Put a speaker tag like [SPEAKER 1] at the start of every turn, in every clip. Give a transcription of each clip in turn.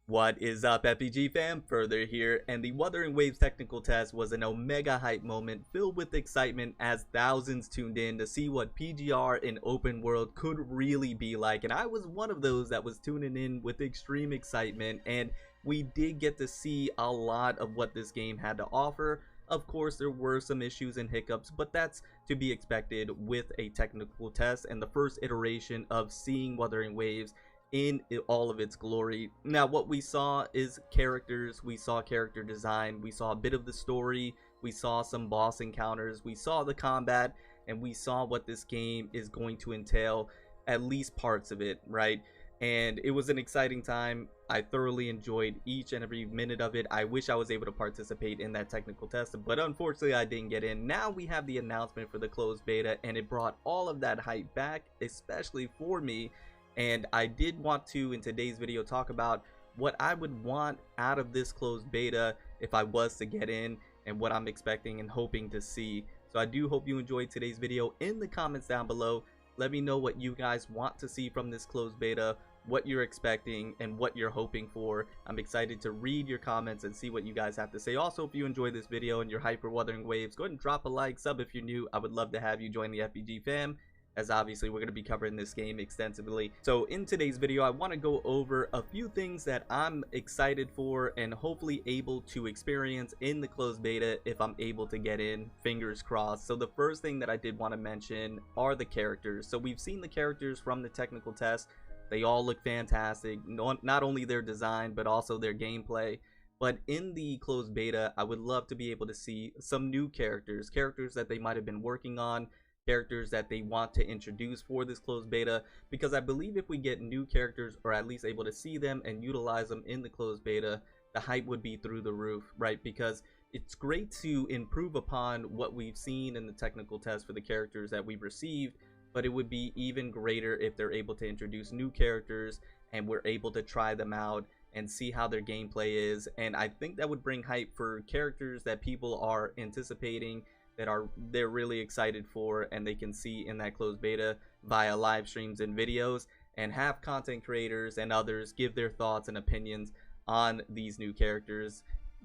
[SPEAKER 1] What is up, FPG fam? Further here, and the Wuthering Waves technical test was an omega hype moment filled with excitement as thousands tuned in to see what PGR in open world could really be like, and I was one of those that was tuning in with extreme excitement, and we did get to see a lot of what this game had to offer. Of course, there were some issues and hiccups, but that's to be expected with a technical test and the first iteration of seeing Wuthering Waves in all of its glory. Now, what we saw is characters, we saw character design, we saw a bit of the story, we saw some boss encounters, we saw the combat, and we saw what this game is going to entail, at least parts of it, right? And it was an exciting time. I thoroughly enjoyed each and every minute of it. I wish I was able to participate in that technical test, but unfortunately I didn't get in. Now we have the announcement for the closed beta, and it brought all of that hype back, especially for me. And I did want to, in today's video, talk about what I would want out of this closed beta if I was to get in, and what I'm expecting and hoping to see. So I do hope you enjoyed today's video. In the comments down below, let me know what you guys want to see from this closed beta, what you're expecting, and what you're hoping for. I'm excited to read your comments and see what you guys have to say. Also, if you enjoyed this video and you're hyped for Wuthering Waves, go ahead and drop a like, sub if you're new. I would love to have you join the FPG fam, as obviously we're going to be covering this game extensively. So in today's video, I want to go over a few things that I'm excited for and hopefully able to experience in the closed beta if I'm able to get in, fingers crossed. So the first thing that I did want to mention are the characters. So we've seen the characters from the technical test. They all look fantastic, not only their design but also their gameplay. But in the closed beta, I would love to be able to see some new characters that they might have been working on, characters that they want to introduce for this closed beta, because I believe if we get new characters, or at least able to see them and utilize them in the closed beta, the hype would be through the roof, right? Because it's great to improve upon what we've seen in the technical test for the characters that we've received, but it would be even greater if they're able to introduce new characters and we're able to try them out and see how their gameplay is. And I think that would bring hype for characters that people are anticipating, that they're really excited for, and they can see in that closed beta via live streams and videos, and have content creators and others give their thoughts and opinions on these new characters.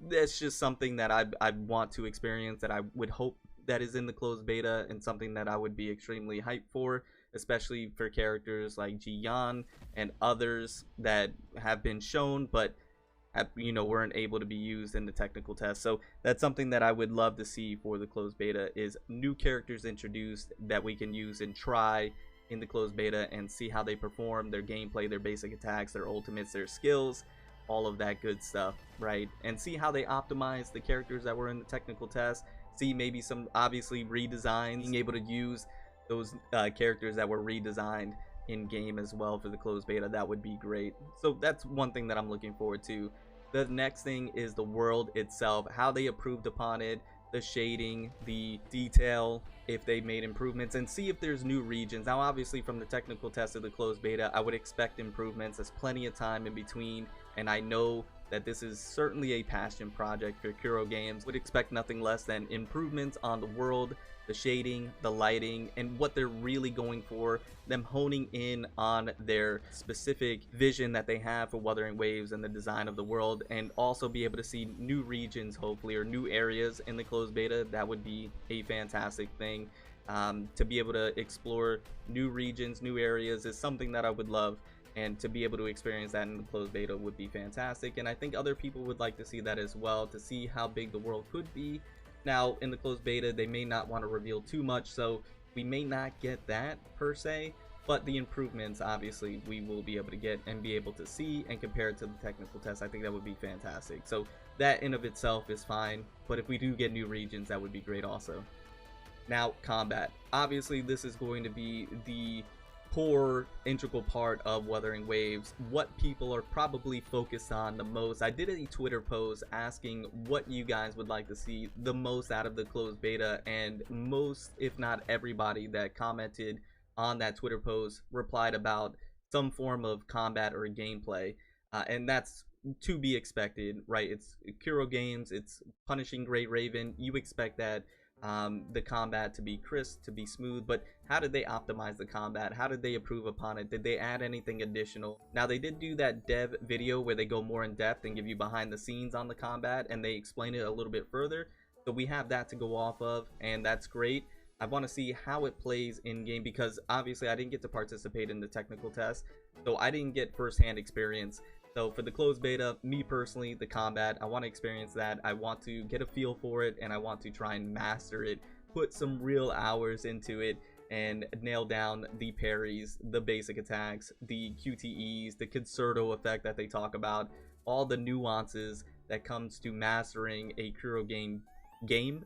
[SPEAKER 1] That's just something that I want to experience, that I would hope that is in the closed beta, and something that I would be extremely hyped for, especially for characters like Jiyan and others that have been shown but weren't able to be used in the technical test. So that's something that I would love to see for the closed beta, is new characters introduced that we can use and try in the closed beta and see how they perform, their gameplay, their basic attacks, their ultimates, their skills, all of that good stuff, right? And see how they optimize the characters that were in the technical test, see maybe some obviously redesigns, being able to use those characters that were redesigned in game as well for the closed beta. That would be great. So that's one thing that I'm looking forward to. The next thing is the world itself, how they improved upon it, the shading, the detail, if they made improvements, and see if there's new regions. Now obviously from the technical test of the closed beta, I would expect improvements. There's plenty of time in between, and I know that this is certainly a passion project for Kuro Games. Would expect nothing less than improvements on the world, the shading, the lighting, and what they're really going for, them honing in on their specific vision that they have for Wuthering Waves and the design of the world, and also be able to see new regions, hopefully, or new areas in the closed beta. That would be a fantastic thing. To be able to explore new regions, new areas is something that I would love, and to be able to experience that in the closed beta would be fantastic. And I think other people would like to see that as well, to see how big the world could be. Now in the closed beta, they may not want to reveal too much, so we may not get that per se, but the improvements obviously we will be able to get and be able to see and compare it to the technical test. I think that would be fantastic. So that in of itself is fine, but if we do get new regions, that would be great also. Now combat, obviously this is going to be the core integral part of Wuthering Waves, what people are probably focused on the most. I did a Twitter post asking what you guys would like to see the most out of the closed beta, and most, if not everybody that commented on that Twitter post replied about some form of combat or gameplay, and that's to be expected, right? It's Kuro Games, it's Punishing Great Raven, you expect that. the combat to be crisp, to be smooth, but how did they optimize the combat? How did they improve upon it? Did they add anything additional? Now, they did do that dev video where they go more in depth and give you behind the scenes on the combat, and they explain it a little bit further. So we have that to go off of, and that's great. I want to see how it plays in game, because obviously I didn't get to participate in the technical test, so I didn't get firsthand experience. So for the closed beta, me personally, the combat, I want to experience that. I want to get a feel for it, and I want to try and master it, put some real hours into it, and nail down the parries, the basic attacks, the QTEs, the concerto effect that they talk about, all the nuances that comes to mastering a Kuro game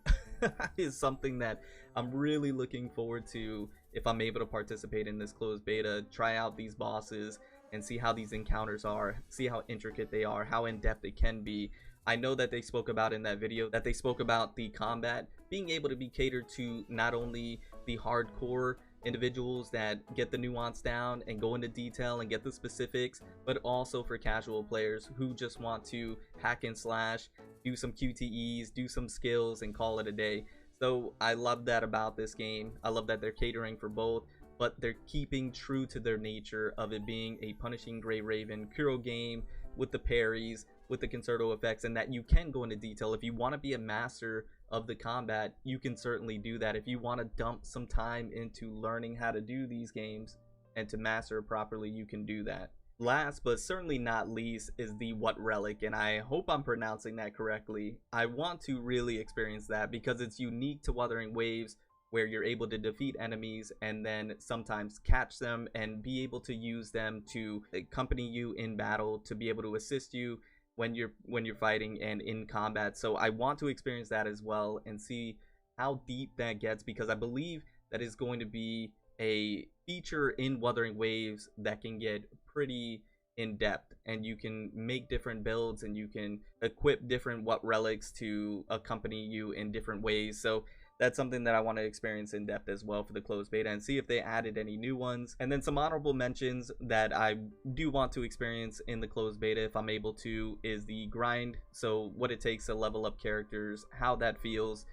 [SPEAKER 1] is something that I'm really looking forward to if I'm able to participate in this closed beta, try out these bosses and see how these encounters are, see how intricate they are, how in-depth it can be. I know that they spoke about in that video that they spoke about the combat being able to be catered to not only the hardcore individuals that get the nuance down and go into detail and get the specifics, but also for casual players who just want to hack and slash, do some QTEs, do some skills, and call it a day. So I love that about this game. I love that they're catering for both, but they're keeping true to their nature of it being a Punishing Gray Raven Kuro game with the parries, with the concerto effects, and that you can go into detail. If you want to be a master of the combat, you can certainly do that. If you want to dump some time into learning how to do these games and to master it properly, you can do that. Last but certainly not least is the Wutrelic, and I hope I'm pronouncing that correctly. I want to really experience that because it's unique to Wuthering Waves, where you're able to defeat enemies and then sometimes catch them and be able to use them to accompany you in battle, to be able to assist you when you're fighting and in combat. So I want to experience that as well and see how deep that gets, because I believe that is going to be a feature in Wuthering Waves that can get pretty in depth, and you can make different builds and you can equip different Wutrelics to accompany you in different ways. So that's something that I want to experience in depth as well for the closed beta and see if they added any new ones. And then some honorable mentions that I do want to experience in the closed beta if I'm able to is the grind. So what it takes to level up characters, how that feels.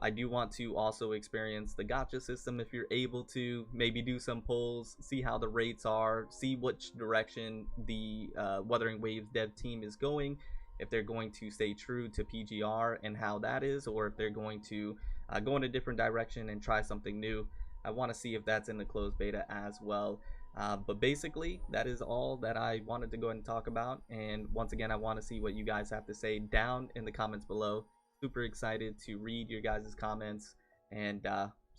[SPEAKER 1] I do want to also experience the gacha system if you're able to. Maybe do some polls, see how the rates are, see which direction the Wuthering Waves dev team is going. If they're going to stay true to PGR and how that is, or if they're going to go in a different direction and try something new. I want to see if that's in the closed beta as well. But basically, that is all that I wanted to go ahead and talk about. And once again, I want to see what you guys have to say down in the comments below. Super excited to read your guys' comments, and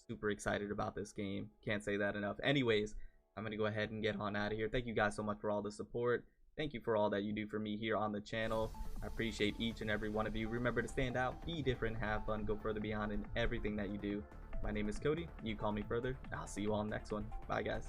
[SPEAKER 1] super excited about this game. Can't say that enough. Anyways, I'm going to go ahead and get on out of here. Thank you guys so much for all the support. Thank you for all that you do for me here on the channel. I appreciate each and every one of you. Remember to stand out, be different, have fun, go further beyond in everything that you do. My name is Cody. You call me further. I'll see you all next one. Bye, guys.